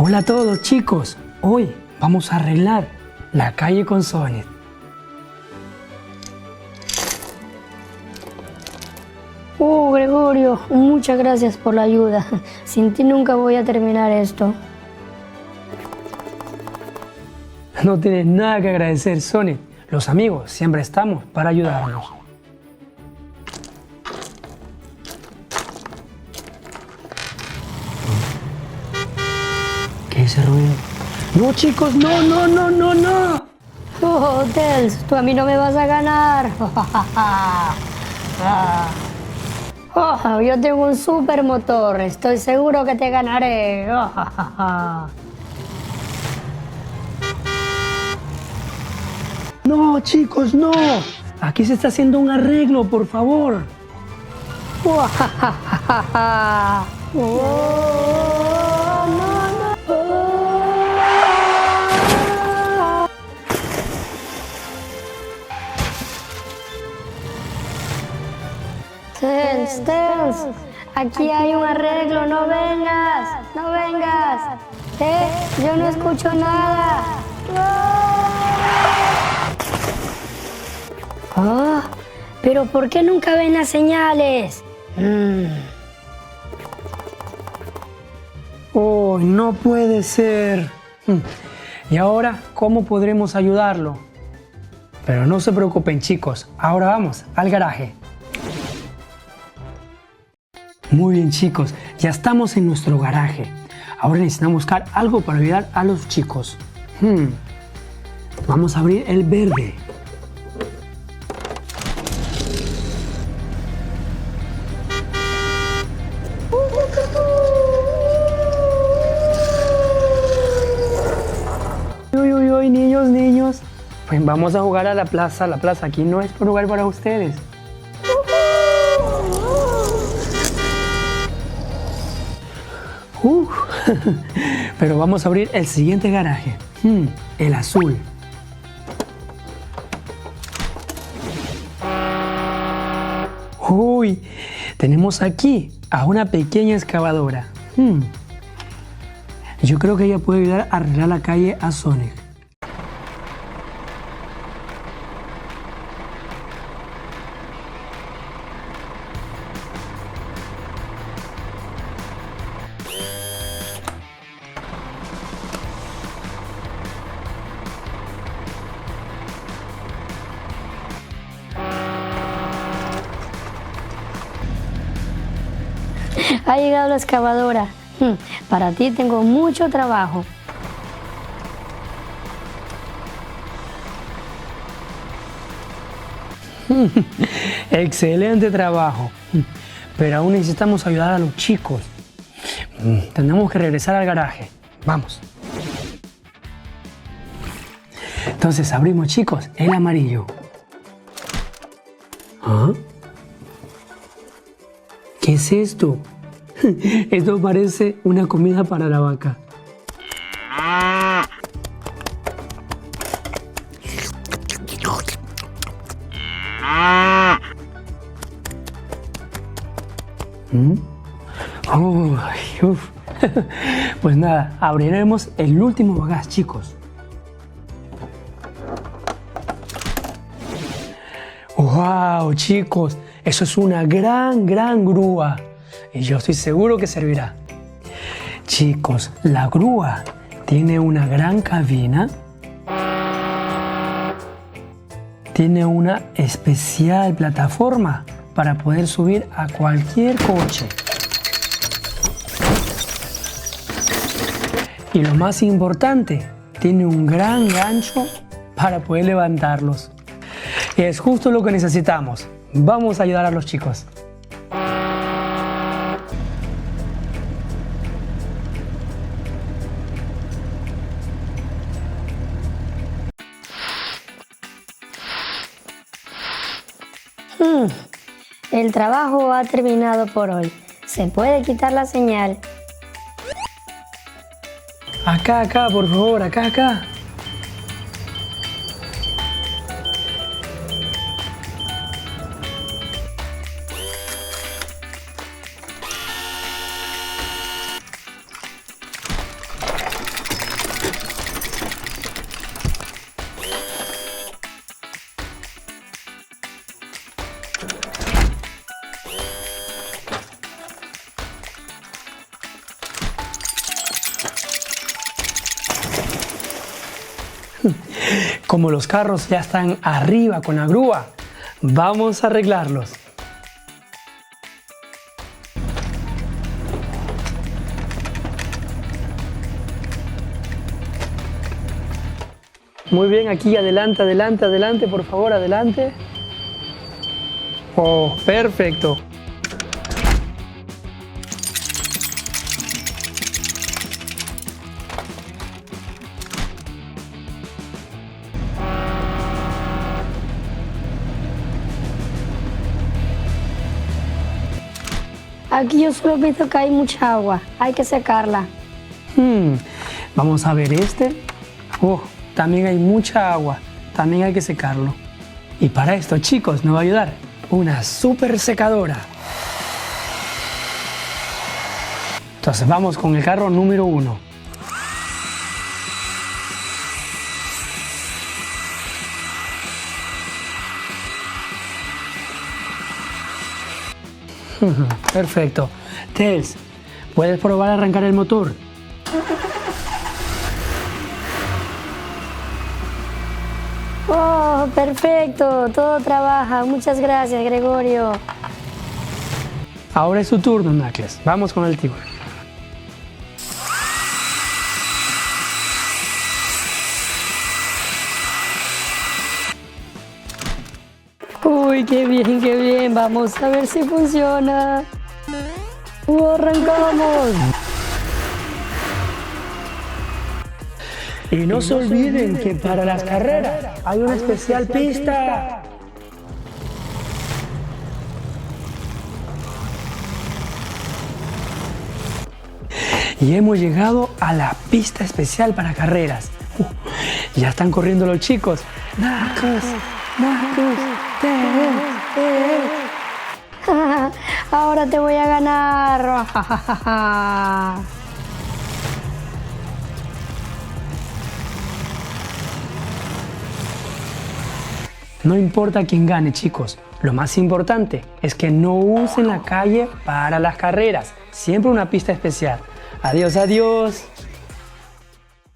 Hola a todos chicos, hoy vamos a arreglar la calle con Sonic. Gregorio, muchas gracias por la ayuda. Sin ti nunca voy a terminar esto. No tienes nada que agradecer, Sonic. Los amigos siempre estamos para ayudarnos. ¿Qué es ese ruido? ¡No, chicos! ¡No, no, no, no, no! Oh, Tails, tú a mí no me vas a ganar. Oh, yo tengo un super motor. Estoy seguro que te ganaré. ¡No, chicos, no! Aquí se está haciendo un arreglo, por favor. Tails, aquí hay un arreglo, no vengas, no vengas. Yo no escucho nada. Oh, pero ¿por qué nunca ven las señales? ¡Oh, no puede ser! ¿Y ahora cómo podremos ayudarlo? Pero no se preocupen chicos, ahora vamos al garaje. Muy bien chicos, ya estamos en nuestro garaje. Ahora necesitamos buscar algo para ayudar a los chicos. Vamos a abrir el verde. Uy, uy, uy, niños. Pues vamos a jugar a la plaza. La plaza aquí no es un lugar para ustedes. Pero vamos a abrir el siguiente garaje, el azul. Uy, tenemos aquí a una pequeña excavadora. Yo creo que ella puede ayudar a arreglar la calle a Sonic. Ha llegado la excavadora. Para ti tengo mucho trabajo. Excelente trabajo. Pero aún necesitamos ayudar a los chicos. Tenemos que regresar al garaje. Vamos. Entonces abrimos chicos el amarillo. ¿Ah? ¿Qué es esto? Esto parece una comida para la vaca. Pues nada, abriremos el último bagaje, chicos. ¡Wow, chicos! Eso es una gran grúa. Y yo estoy seguro que servirá. Chicos, la grúa tiene una gran cabina. Tiene una especial plataforma para poder subir a cualquier coche. Y lo más importante, tiene un gran gancho para poder levantarlos. Y es justo lo que necesitamos. Vamos a ayudar a los chicos. El trabajo ha terminado por hoy. Se puede quitar la señal. Acá, por favor, acá. Como los carros ya están arriba con la grúa, vamos a arreglarlos. Muy bien, aquí adelante, adelante, adelante, por favor, adelante. Oh, perfecto. Aquí yo solo he visto que hay mucha agua. Hay que secarla. Vamos a ver este. Oh, también hay mucha agua. También hay que secarlo. Y para esto, chicos, nos va a ayudar una super secadora. Entonces vamos con el carro número 1. Perfecto. Tels, ¿puedes probar a arrancar el motor? Oh, perfecto. Todo trabaja. Muchas gracias, Gregorio. Ahora es tu turno, Knuckles. Vamos con el tiburón. Uy, qué bien, qué bien. Vamos a ver si funciona. Arrancamos. Y no se olviden que para las carreras hay una especial pista. Y hemos llegado a la pista especial para carreras. Ya están corriendo los chicos. Knuckles, Knuckles, Ahora te voy a ganar. No importa quién gane, chicos. Lo más importante es que no usen la calle para las carreras. Siempre una pista especial. Adiós, adiós.